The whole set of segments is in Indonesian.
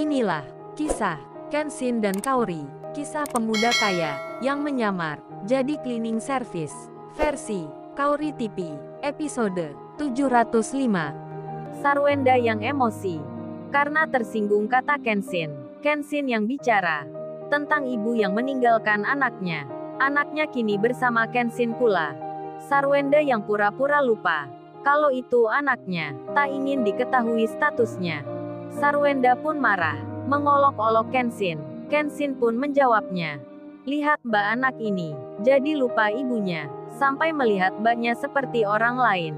Inilah kisah Kenshin dan Kaori, kisah pemuda kaya yang menyamar jadi cleaning service versi Kaori TV, episode 705. Sarwenda yang emosi karena tersinggung kata Kenshin. Kenshin yang bicara tentang ibu yang meninggalkan anaknya. Anaknya kini bersama Kenshin pula. Sarwenda yang pura-pura lupa kalau itu anaknya, tak ingin diketahui statusnya. Sarwenda pun marah, mengolok-olok Kenshin. Kenshin pun menjawabnya, "Lihat mbak anak ini, jadi lupa ibunya, sampai melihat mbaknya seperti orang lain.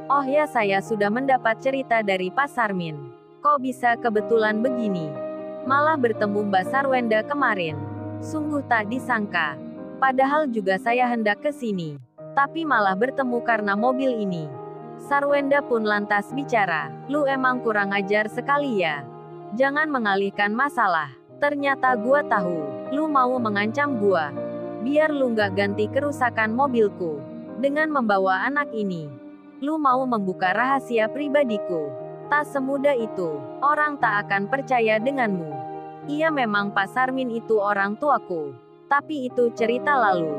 Oh ya, saya sudah mendapat cerita dari Pak Sarmin. Kok bisa kebetulan begini? Malah bertemu Mbak Sarwenda kemarin. Sungguh tak disangka. Padahal juga saya hendak ke sini. Tapi malah bertemu karena mobil ini." Sarwenda pun lantas bicara, "Lu emang kurang ajar sekali ya. Jangan mengalihkan masalah. Ternyata gua tahu, lu mau mengancam gua. Biar lu nggak ganti kerusakan mobilku. Dengan membawa anak ini, lu mau membuka rahasia pribadiku. Tak semudah itu, orang tak akan percaya denganmu. Iya memang Pak Sarmin itu orang tuaku. Tapi itu cerita lalu.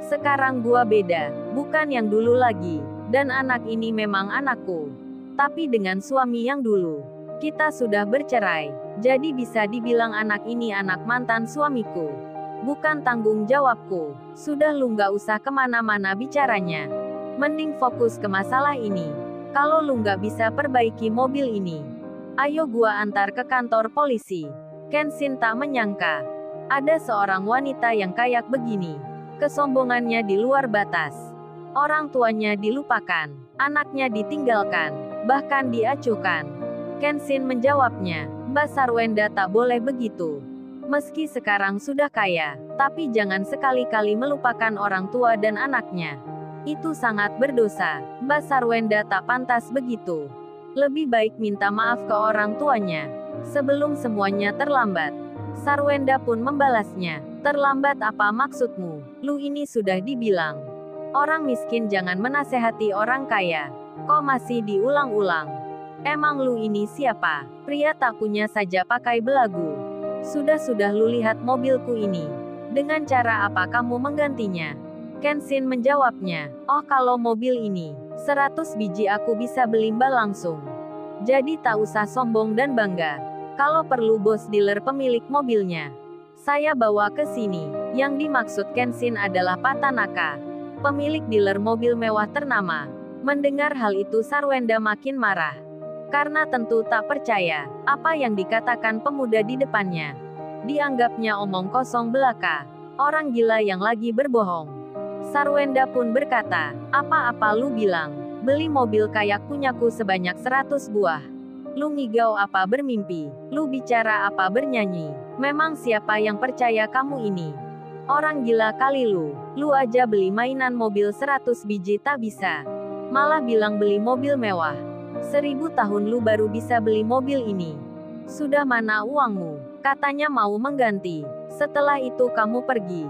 Sekarang gua beda, bukan yang dulu lagi. Dan anak ini memang anakku. Tapi dengan suami yang dulu. Kita sudah bercerai. Jadi bisa dibilang anak ini anak mantan suamiku. Bukan tanggung jawabku. Sudah lu nggak usah kemana-mana bicaranya. Mending fokus ke masalah ini. Kalau lu nggak bisa perbaiki mobil ini, ayo gua antar ke kantor polisi." Kenshin tak menyangka ada seorang wanita yang kayak begini. Kesombongannya di luar batas. Orang tuanya dilupakan, anaknya ditinggalkan, bahkan diacuhkan. Kenshin menjawabnya, "Mbak Sarwenda tak boleh begitu. Meski sekarang sudah kaya, tapi jangan sekali-kali melupakan orang tua dan anaknya. Itu sangat berdosa. Mbak Sarwenda tak pantas begitu. Lebih baik minta maaf ke orang tuanya, sebelum semuanya terlambat." Sarwenda pun membalasnya, "Terlambat apa maksudmu? Lu ini sudah dibilang. Orang miskin jangan menasehati orang kaya. Kok masih diulang-ulang? Emang lu ini siapa? Pria tak punya saja pakai belagu. Sudah-sudah lu lihat mobilku ini. Dengan cara apa kamu menggantinya?" Kenshin menjawabnya, "Oh kalau mobil ini, 100 biji aku bisa beli mbak langsung. Jadi tak usah sombong dan bangga. Kalau perlu bos dealer pemilik mobilnya saya bawa ke sini." Yang dimaksud Kenshin adalah Pak Tanaka, pemilik dealer mobil mewah ternama. Mendengar hal itu Sarwenda makin marah. Karena tentu tak percaya apa yang dikatakan pemuda di depannya. Dianggapnya omong kosong belaka. Orang gila yang lagi berbohong. Sarwenda pun berkata, "Apa-apa lu bilang? Beli mobil kayak punyaku sebanyak 100 buah. Lu ngigau apa bermimpi? Lu bicara apa bernyanyi? Memang siapa yang percaya kamu ini? Orang gila kali lu. Lu aja beli mainan mobil 100 biji tak bisa. Malah bilang beli mobil mewah. 1000 tahun lu baru bisa beli mobil ini. Sudah mana uangmu? Katanya mau mengganti. Setelah itu kamu pergi.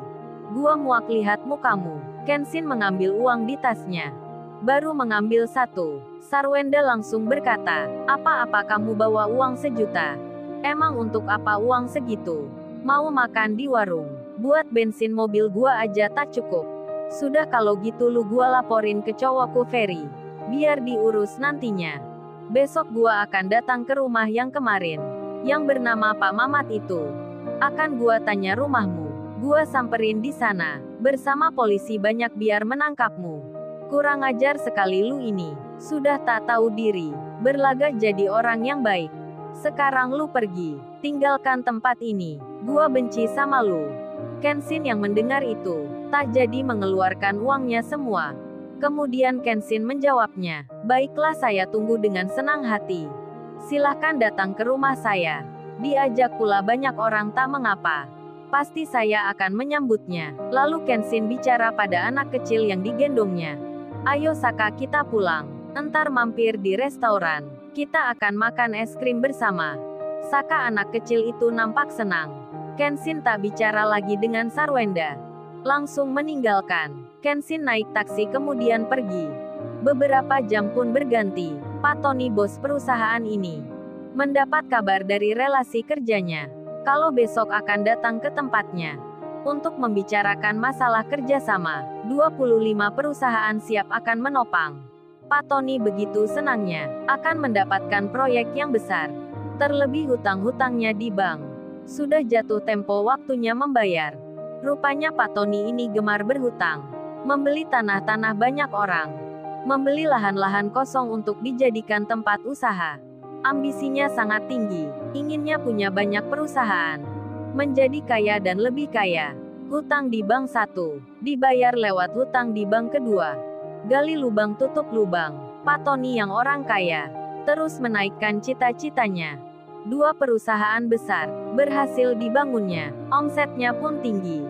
Gua muak lihat mukamu." Kenshin mengambil uang di tasnya. Baru mengambil satu, Sarwenda langsung berkata, "Apa-apa kamu bawa uang 1 juta? Emang untuk apa uang segitu? Mau makan di warung? Buat bensin mobil gua aja tak cukup. Sudah kalau gitu lu gua laporin ke cowokku Ferry. Biar diurus nantinya. Besok gua akan datang ke rumah yang kemarin, yang bernama Pak Mamat itu. Akan gua tanya rumahmu. Gua samperin di sana, bersama polisi banyak biar menangkapmu. Kurang ajar sekali lu ini. Sudah tak tahu diri, berlagak jadi orang yang baik. Sekarang lu pergi, tinggalkan tempat ini. Gua benci sama lu." Kenshin yang mendengar itu, tak jadi mengeluarkan uangnya semua. Kemudian Kenshin menjawabnya, "Baiklah saya tunggu dengan senang hati. Silahkan datang ke rumah saya. Diajak pula banyak orang tak mengapa. Pasti saya akan menyambutnya." Lalu Kenshin bicara pada anak kecil yang digendongnya, "Ayo Saka kita pulang. Entar mampir di restoran. Kita akan makan es krim bersama." Saka anak kecil itu nampak senang. Kenshin tak bicara lagi dengan Sarwenda. Langsung meninggalkan. Kenshin naik taksi kemudian pergi. Beberapa jam pun berganti. Pak Tony bos perusahaan ini mendapat kabar dari relasi kerjanya, kalau besok akan datang ke tempatnya untuk membicarakan masalah kerjasama. 25 perusahaan siap akan menopang. Pak Tony begitu senangnya akan mendapatkan proyek yang besar. Terlebih hutang-hutangnya di bank. Sudah jatuh tempo waktunya membayar. Rupanya Pak Tony ini gemar berhutang. Membeli tanah-tanah banyak orang. Membeli lahan-lahan kosong untuk dijadikan tempat usaha. Ambisinya sangat tinggi. Inginnya punya banyak perusahaan. Menjadi kaya dan lebih kaya. Hutang di bank 1, dibayar lewat hutang di bank kedua. Gali lubang tutup lubang. Pak Tony yang orang kaya, terus menaikkan cita-citanya. 2 perusahaan besar, berhasil dibangunnya, omsetnya pun tinggi.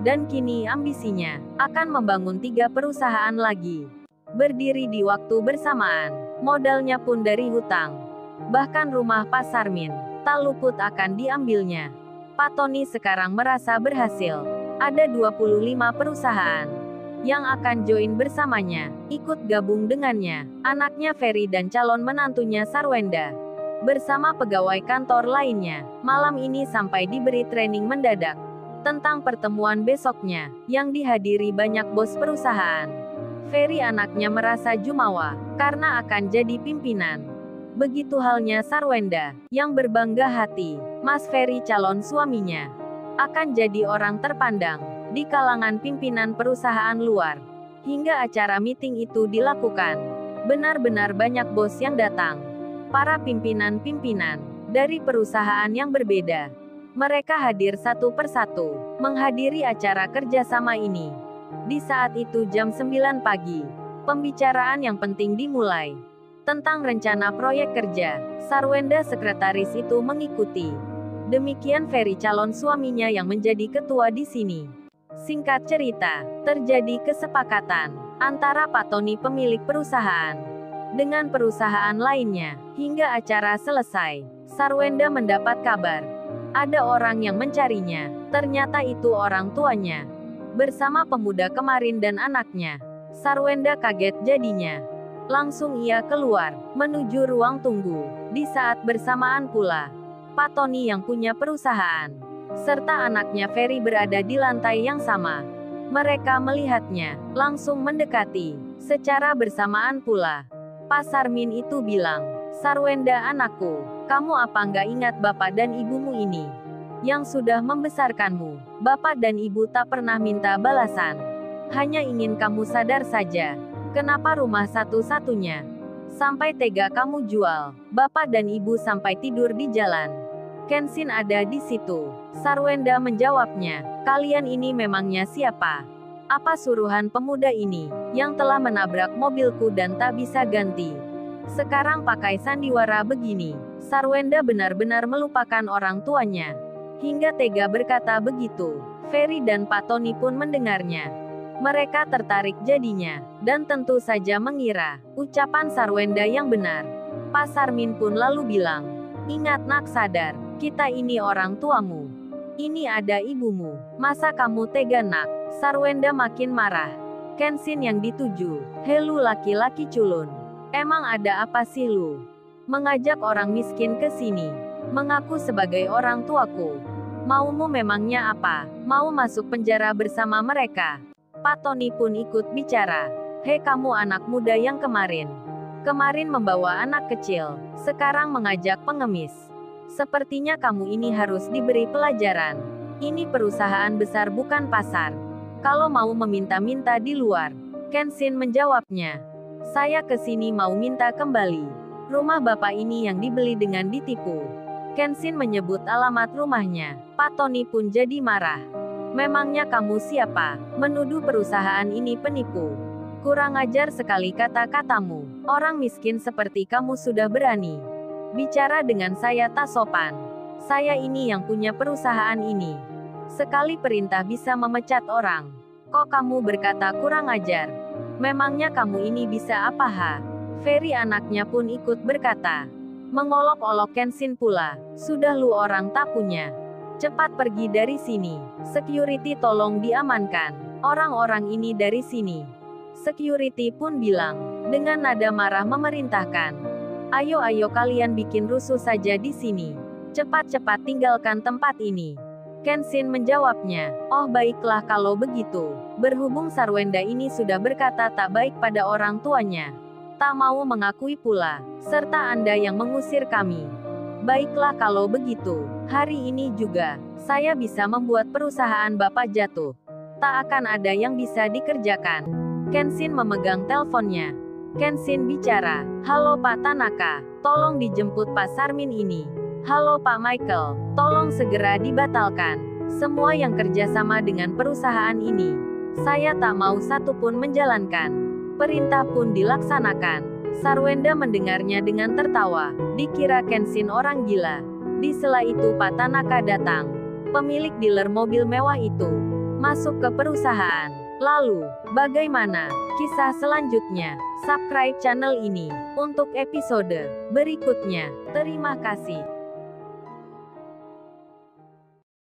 Dan kini ambisinya, akan membangun 3 perusahaan lagi. Berdiri di waktu bersamaan, modalnya pun dari hutang. Bahkan rumah Pak Sarmin, tak luput akan diambilnya. Pak Tony sekarang merasa berhasil. Ada 25 perusahaan yang akan join bersamanya, ikut gabung dengannya, anaknya Ferry dan calon menantunya Sarwenda. Bersama pegawai kantor lainnya, malam ini sampai diberi training mendadak tentang pertemuan besoknya, yang dihadiri banyak bos perusahaan. Ferry anaknya merasa jumawa, karena akan jadi pimpinan. Begitu halnya Sarwenda, yang berbangga hati, Mas Ferry calon suaminya akan jadi orang terpandang di kalangan pimpinan perusahaan luar. Hingga acara meeting itu dilakukan, benar-benar banyak bos yang datang. Para pimpinan-pimpinan dari perusahaan yang berbeda. Mereka hadir satu persatu, menghadiri acara kerjasama ini. Di saat itu jam 9 pagi, pembicaraan yang penting dimulai. Tentang rencana proyek kerja, Sarwenda sekretaris itu mengikuti. Demikian Ferry calon suaminya yang menjadi ketua di sini. Singkat cerita, terjadi kesepakatan antara Pak Tony pemilik perusahaan dengan perusahaan lainnya. Hingga acara selesai, Sarwenda mendapat kabar ada orang yang mencarinya. Ternyata itu orang tuanya bersama pemuda kemarin dan anaknya. Sarwenda kaget jadinya. Langsung ia keluar menuju ruang tunggu. Di saat bersamaan pula, Pak Tony yang punya perusahaan, serta anaknya Ferry berada di lantai yang sama. Mereka melihatnya, langsung mendekati. Secara bersamaan pula, Pak Sarmin itu bilang, Sarwenda anakku, kamu apa nggak ingat bapak dan ibumu ini? Yang sudah membesarkanmu, bapak dan ibu tak pernah minta balasan. Hanya ingin kamu sadar saja. Kenapa rumah satu-satunya? Sampai tega kamu jual, bapak dan ibu sampai tidur di jalan. Kenshin ada di situ. Sarwenda menjawabnya, kalian ini memangnya siapa? Apa suruhan pemuda ini, yang telah menabrak mobilku dan tak bisa ganti? Sekarang pakai sandiwara begini. Sarwenda benar-benar melupakan orang tuanya. Hingga tega berkata begitu. Ferry dan Pak Tony pun mendengarnya. Mereka tertarik jadinya, dan tentu saja mengira, ucapan Sarwenda yang benar. Pak Sarmin pun lalu bilang, ingat nak sadar, kita ini orang tuamu. Ini ada ibumu. Masa kamu tega nak? Sarwenda makin marah. Kenshin yang dituju. Helu laki-laki culun. Emang ada apa sih lu? Mengajak orang miskin ke sini. Mengaku sebagai orang tuaku. Maumu memangnya apa? Mau masuk penjara bersama mereka? Pak Tony pun ikut bicara. Hei kamu anak muda yang kemarin. Kemarin membawa anak kecil. Sekarang mengajak pengemis. Sepertinya kamu ini harus diberi pelajaran. Ini perusahaan besar bukan pasar. Kalau mau meminta-minta di luar. Kenshin menjawabnya. Saya kesini mau minta kembali rumah bapak ini yang dibeli dengan ditipu. Kenshin menyebut alamat rumahnya. Pak Tony pun jadi marah. Memangnya kamu siapa? Menuduh perusahaan ini penipu. Kurang ajar sekali kata-katamu. Orang miskin seperti kamu sudah berani bicara dengan saya tak sopan. Saya ini yang punya perusahaan ini. Sekali perintah bisa memecat orang. Kok kamu berkata kurang ajar? Memangnya kamu ini bisa apa ha? Ferry anaknya pun ikut berkata. Mengolok-olok Kenshin pula. Sudah lu orang tak punya. Cepat pergi dari sini. Security tolong diamankan orang-orang ini dari sini. Security pun bilang, dengan nada marah memerintahkan. Ayo kalian bikin rusuh saja di sini. Cepat-cepat tinggalkan tempat ini. Kenshin menjawabnya. Oh baiklah kalau begitu. Berhubung Sarwenda ini sudah berkata tak baik pada orang tuanya. Tak mau mengakui pula. Serta Anda yang mengusir kami. Baiklah kalau begitu. Hari ini juga, saya bisa membuat perusahaan Bapak jatuh. Tak akan ada yang bisa dikerjakan. Kenshin memegang teleponnya. Kenshin bicara. Halo Pak Tanaka, tolong dijemput Pak Sarmin ini. Halo Pak Michael, tolong segera dibatalkan. Semua yang kerjasama dengan perusahaan ini. Saya tak mau satupun menjalankan. Perintah pun dilaksanakan. Sarwenda mendengarnya dengan tertawa. Dikira Kenshin orang gila. Di sela itu Pak Tanaka datang. Pemilik dealer mobil mewah itu. Masuk ke perusahaan. Lalu, bagaimana kisah selanjutnya? Subscribe channel ini untuk episode berikutnya. Terima kasih.